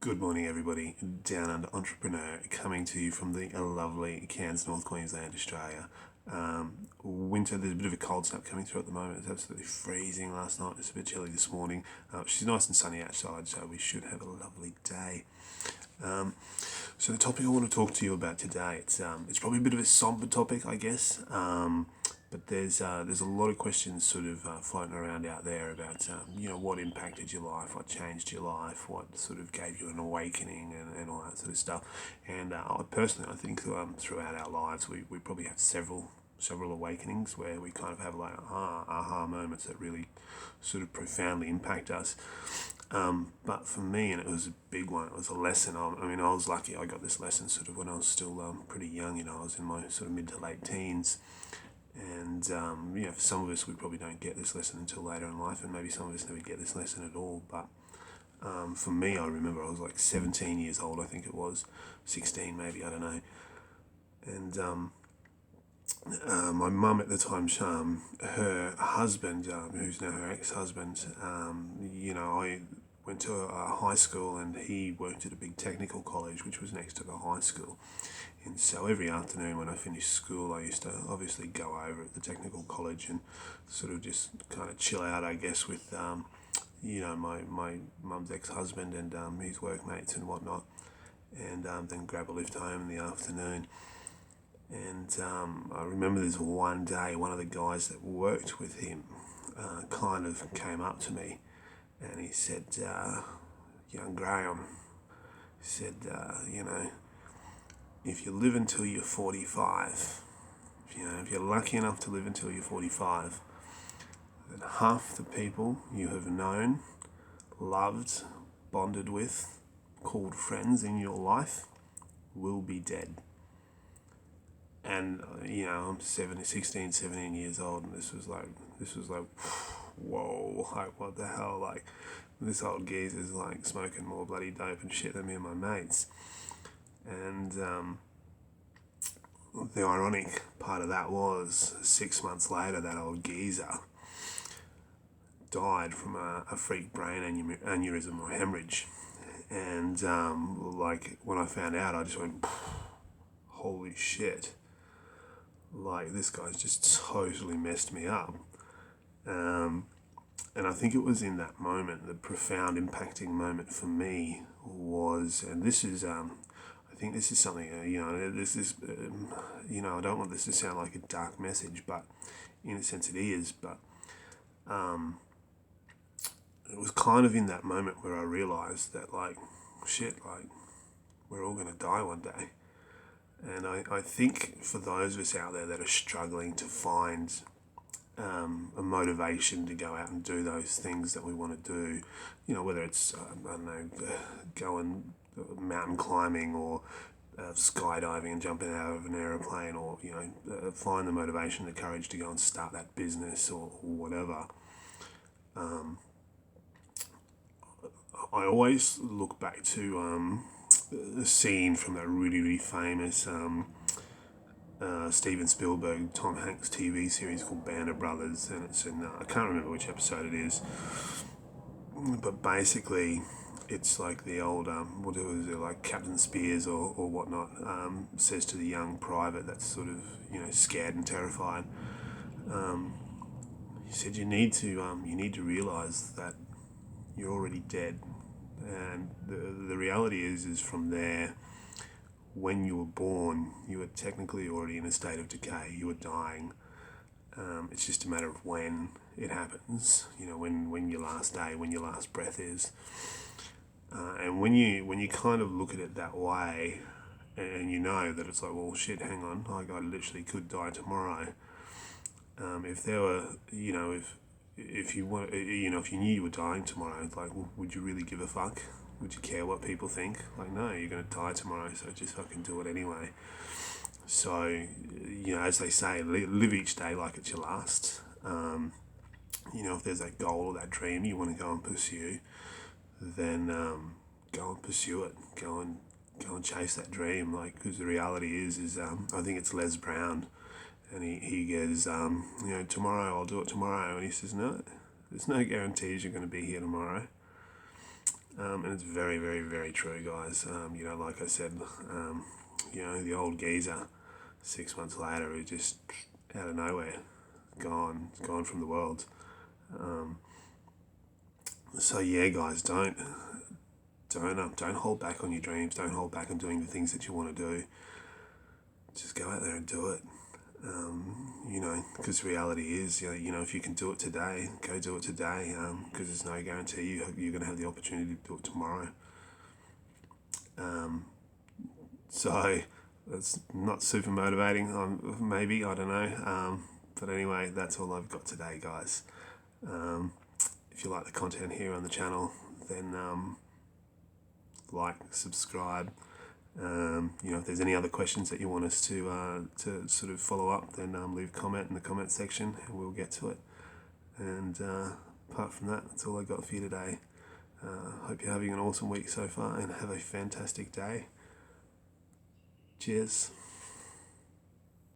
Good morning, everybody. Downunder entrepreneur coming to you from the lovely Cairns, North Queensland, Australia. Winter, there's a bit of a cold snap coming through at the moment. It's absolutely freezing last night. It's a bit chilly this morning. She's nice and sunny outside, so we should have a lovely day. So the topic I want to talk to you about today, it's probably a bit of a somber topic, I guess. But there's a lot of questions sort of floating around out there about what impacted your life, what changed your life, what sort of gave you an awakening, and all that sort of stuff. And I personally, I think throughout our lives we probably have several awakenings where we kind of have like aha moments that really sort of profoundly impact us. But for me, and it was a big one, it was a lesson. I was lucky I got this lesson sort of when I was still pretty young. I was in my sort of mid to late teens. And, for some of us, we probably don't get this lesson until later in life, and maybe some of us never get this lesson at all. But for me, I remember I was like 17 years old, I think it was, 16 maybe, I don't know. And my mum at the time, her husband, who's now her ex-husband, I went to a high school and he worked at a big technical college which was next to the high school. And so every afternoon when I finished school, I used to obviously go over at the technical college and sort of just kind of chill out, I guess, with, my mum's ex-husband and his workmates and whatnot, and then grab a lift home in the afternoon. And I remember there's one day, one of the guys that worked with him kind of came up to me and he said, young Graham, he said, if you live until you're 45, if you're lucky enough to live until you're 45, then half the people you have known, loved, bonded with, called friends in your life will be dead. And I'm 16, 17 years old, and this was like, whoa, like what the hell, like this old geezer's like smoking more bloody dope and shit than me and my mates. And the ironic part of that was 6 months later, that old geezer died from a freak brain aneurysm or hemorrhage. And like when I found out, I just went, holy shit. Like this guy's just totally messed me up. And I think it was in that moment, the profound impacting moment for me was, and this is, I think this is something, this is, I don't want this to sound like a dark message, but in a sense it is, but it was kind of in that moment where I realized that, like, shit, like, we're all going to die one day. And I think for those of us out there that are struggling to find a motivation to go out and do those things that we want to do, whether it's, I don't know, going mountain climbing or skydiving and jumping out of an aeroplane, or, find the motivation, the courage to go and start that business or whatever. I always look back to the scene from that really, really famous Steven Spielberg, Tom Hanks TV series called Band of Brothers, and it's in, I can't remember which episode it is, but basically it's like the old, what was it, like Captain Spears or whatnot, says to the young private that's sort of, scared and terrified. He said, you need to realize that you're already dead. And the reality is from there, when you were born, you were technically already in a state of decay. You were dying. It's just a matter of when it happens. When your last day, when your last breath is. And when you kind of look at it that way, and you know that it's like, well, shit, hang on, like I literally could die tomorrow. If there were, if you want, if you knew you were dying tomorrow, like, would you really give a fuck? Would you care what people think? Like, no, you're gonna die tomorrow, so just fucking do it anyway. So, as they say, live each day like it's your last. If there's that goal or that dream you want to go and pursue, then go and pursue it. Go and chase that dream. Like, because the reality is I think it's Les Brown, and he goes, tomorrow I'll do it tomorrow, and he says, no, there's no guarantees you're going to be here tomorrow. And it's very, very, very true, guys. Like I said, the old geezer, 6 months later, he just out of nowhere, gone from the world. So yeah, guys, don't hold back on your dreams. Don't hold back on doing the things that you want to do. Just go out there and do it. Because reality is, if you can do it today, go do it today. Because there's no guarantee you're going to have the opportunity to do it tomorrow. So that's not super motivating. Maybe, I don't know. But anyway, that's all I've got today, guys. If you like the content here on the channel, then like, subscribe. If there's any other questions that you want us to sort of follow up, then leave a comment in the comment section and we'll get to it. And apart from that, that's all I got for you today. Hope you're having an awesome week so far and have a fantastic day. Cheers.